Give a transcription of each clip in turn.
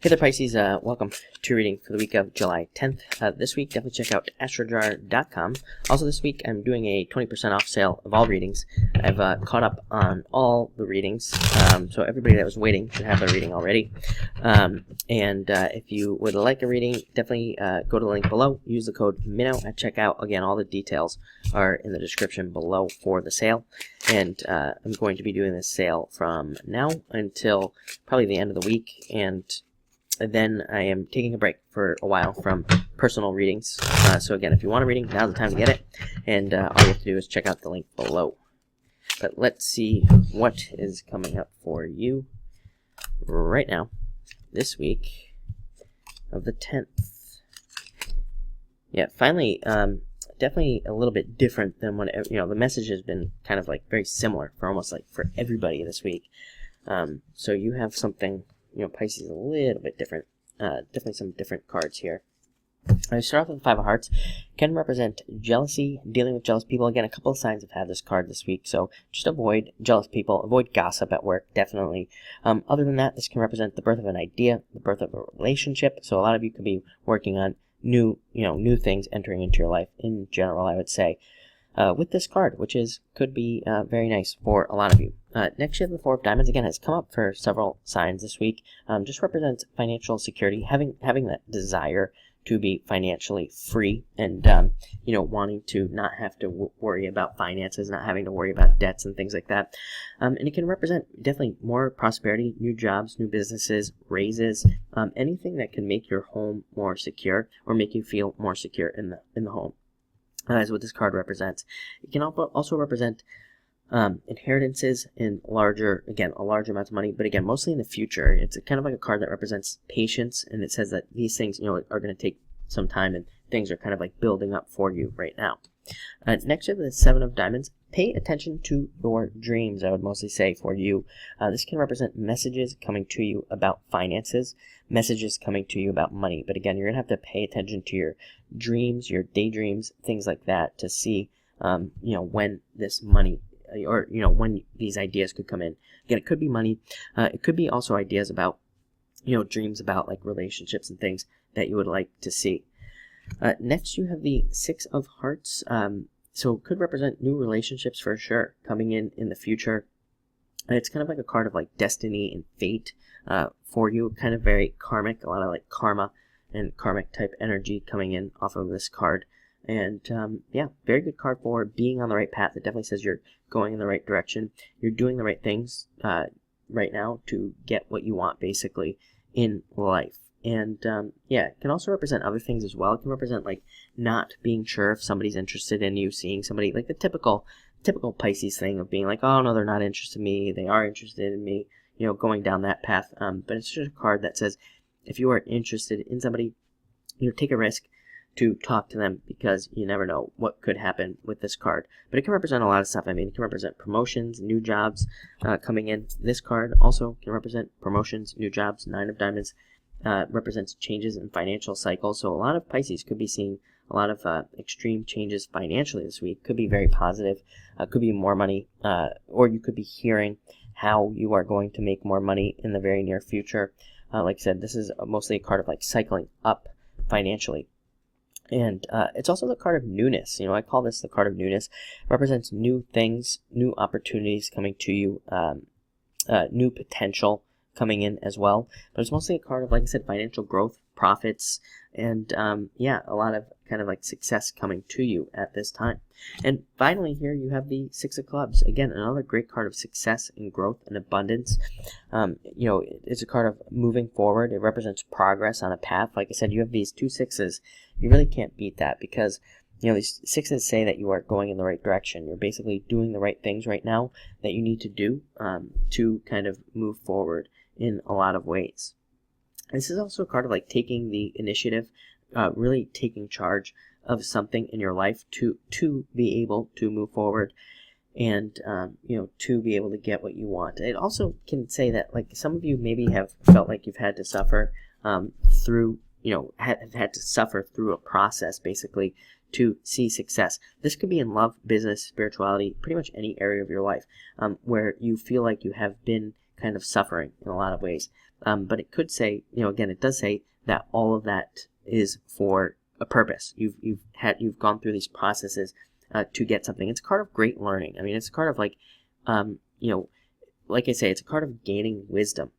Hey there, Pisces. Welcome to your reading for the week of July 10th. This week, definitely check out astrojar.com. Also, this week, I'm doing a 20% off sale of all readings. I've caught up on all the readings, so everybody that was waiting should have their reading already. If you would like a reading, definitely go to the link below. Use the code MINNOW at checkout. Again, all the details are in the description below for the sale. And I'm going to be doing this sale from now until probably the end of the week, and then I am taking a break for a while from personal readings. So again, if you want a reading, now's the time to get it. And all you have to do is check out the link below. But let's see what is coming up for you right now, this week of the 10th. Yeah, finally, definitely a little bit different than what, the message has been kind of like very similar for almost like for everybody this week. So you have something, Pisces a little bit different. Definitely some different cards here. I start off with the Five of Hearts. Can represent jealousy, dealing with jealous people. Again, a couple of signs have had this card this week, so just avoid jealous people, avoid gossip at work, definitely. Other than that, this can represent the birth of an idea, the birth of a relationship. So a lot of you could be working on new things entering into your life in general, I would say. With this card, which could be very nice for a lot of you. Next, you have the Four of Diamonds. Again, has come up for several signs this week. Just represents financial security, having that desire to be financially free, and wanting to not have to worry about finances, not having to worry about debts and things like that. And it can represent definitely more prosperity, new jobs, new businesses, raises, anything that can make your home more secure or make you feel more secure in the home. Is what this card represents. It can also represent inheritances in a larger amount of money, but again, mostly in the future. It's kind of like a card that represents patience, and it says that these things, are going to take some time, and things are kind of like building up for you right now. Next, we have the Seven of Diamonds. Pay attention to your dreams, I would mostly say, for you. This can represent messages coming to you about finances, messages coming to you about money. But again, you're going to have to pay attention to your dreams, your daydreams, things like that, to see, when this money, or, when these ideas could come in. Again, it could be money. It could be also ideas about, dreams about like relationships and things that you would like to see. Next, you have the Six of Hearts. So it could represent new relationships for sure coming in the future. And it's kind of like a card of like destiny and fate for you, kind of very karmic, a lot of like karma and karmic type energy coming in off of this card. And yeah, very good card for being on the right path. It definitely says you're going in the right direction. You're doing the right things right now to get what you want basically in life. And yeah, it can also represent other things as well. It can represent like not being sure if somebody's interested in you, seeing somebody, like the typical Pisces thing of being like, oh no, they're not interested in me, they are interested in me, going down that path. But it's just a card that says if you are interested in somebody, take a risk to talk to them, because you never know what could happen with this card. But it can represent a lot of stuff. I mean, it can represent promotions, new jobs coming in. This card also can represent promotions, new jobs. Nine of Diamonds represents changes in financial cycles. So a lot of Pisces could be seeing a lot of extreme changes financially this week. Could be very positive. Could be more money, or you could be hearing how you are going to make more money in the very near future. Like I said, this is mostly a card of like cycling up financially. And it's also the card of newness. I call this the card of newness. It represents new things, new opportunities coming to you, new potential coming in as well. But it's mostly a card of, like I said, financial growth, profits, and yeah, a lot of kind of like success coming to you at this time. And finally here you have the Six of Clubs. Again, another great card of success and growth and abundance. It's a card of moving forward. It represents progress on a path. Like I said, you have these two sixes. You really can't beat that, because these sixes say that you are going in the right direction. You're basically doing the right things right now that you need to do to kind of move forward in a lot of ways. This is also a card of like taking the initiative, really taking charge of something in your life to be able to move forward, and to be able to get what you want. It also can say that like some of you maybe have felt like you've had to suffer through have had to suffer through a process basically to see success. This could be in love, business, spirituality, pretty much any area of your life where you feel like you have been kind of suffering in a lot of ways. But it could say, again, it does say that all of that is for a purpose. You've gone through these processes to get something. It's a card of great learning. I mean, it's a card of like I say, it's a card of gaining wisdom,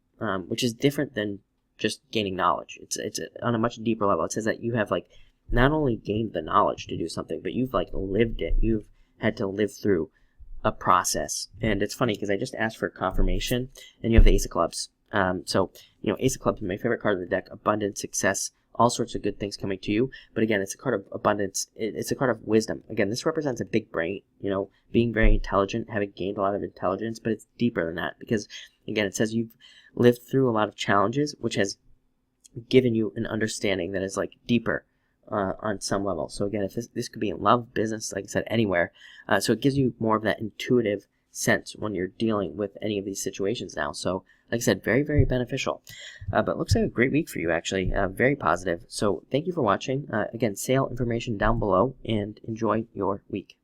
which is different than just gaining knowledge. It's on a much deeper level. It says that you have like not only gained the knowledge to do something, but you've like lived it. You've had to live through a process. And it's funny because I just asked for confirmation, and you have the Ace of Clubs. So Ace of Clubs is my favorite card of the deck. Abundance, success, all sorts of good things coming to you. But again, it's a card of abundance. It's a card of wisdom. Again, this represents a big brain, being very intelligent, having gained a lot of intelligence, but it's deeper than that because, again, it says you've lived through a lot of challenges, which has given you an understanding that is like deeper on some level. So again, if this could be in love, business, like I said, anywhere. So it gives you more of that intuitive sense when you're dealing with any of these situations now. So like I said, very, very beneficial. But it looks like a great week for you, actually. Very positive. So thank you for watching. Again, sale information down below, and enjoy your week.